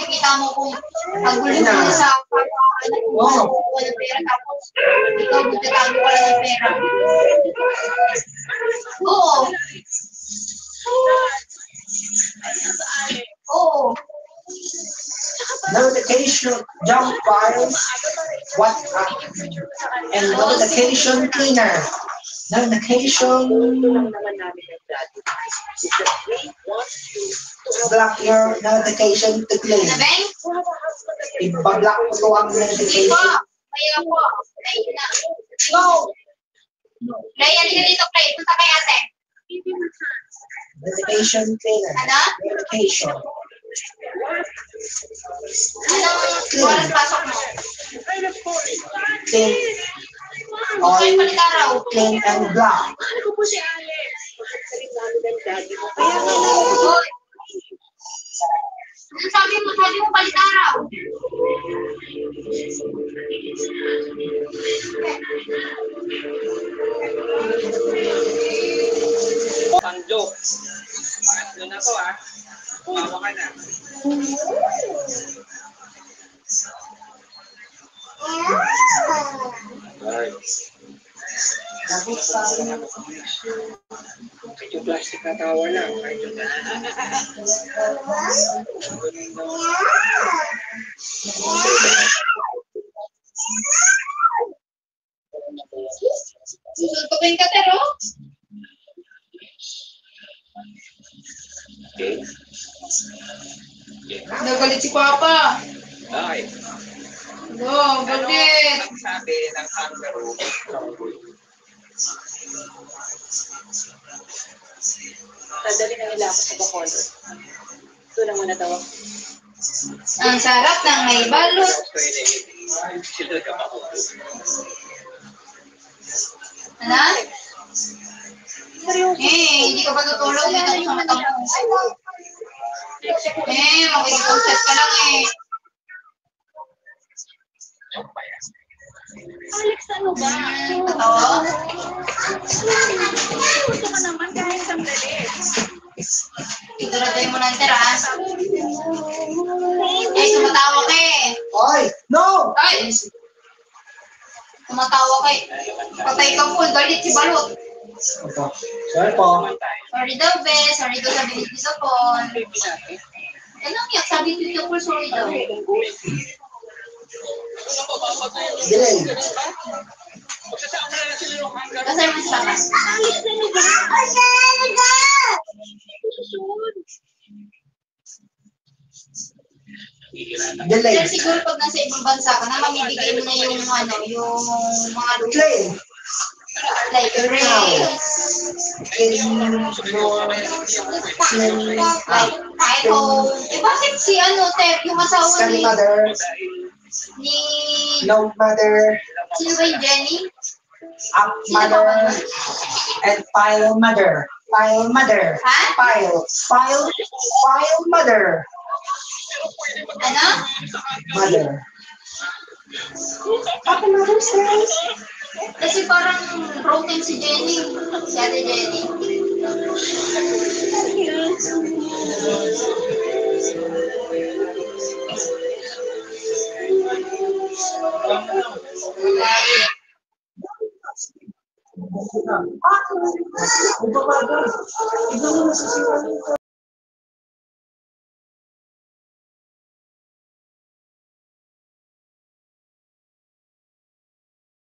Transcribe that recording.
makikita mo kung pagulo mo sa anak mo, wala pera, tapos ikaw magtatago ka lang ng pera. Oo. Oo. Notification jump files, WhatsApp, and notification cleaner. Notification block your notification to clean. Iba-block mo to ang notification. Kaya po. Go! Play, halika dito, play. Punta kay ate. Notification cleaner. Ano? Notification. Anong oras pasok mo? Clean. Okay, palit araw. Clean and block. Ano po si Alex? Sabi ng daddy mo. Hoy. Sabi mo palit araw. Panglo. Pangatlo na to ah. Mawa ka na. Kahit yung plastic na tower lang. Kahit yung Susuntukin ka, pero? okay. Nagalit si Papa. Ay. No, bakit? Ang sabi ng kangaroo. Sadali na nila ako sa Bacolod. Doon ang muna daw. Ang sarap ng may balot. Sila ka ba? Ano? Hindi ka ba tutulog dito sa mata mo? Makikipag-chat ka lang eh. Alex, ano ba? Totoo? Gusto ka naman kahit sandali. Ituraday mo ng teras. Tumatawa ka eh. Oy! No! Ay! Tumatawa ka eh. Patay ka po, galit si Balot. Sorry po. Sorry daw, be. Sorry daw sabi ni Tito Pon. Anong yak? Sabi ni Tito Pon, sorry daw. Delay. Kasi mo siya ka. Alex, ano ba? Delay. Sir, siguro pag nasa ibang bansa ka na, mamibigay mo na yung yung mga Play. like race, like iPhone. Eh bakit si Tep, yung asawa Scan ni mother. Note mother. sino ba yung Jenny? Up mother. And file mother. File mother. Ha? File mother. Ano? Mother. Papa mother says. Kasi parang broken si Jenny. Si Ate Jenny. Ah,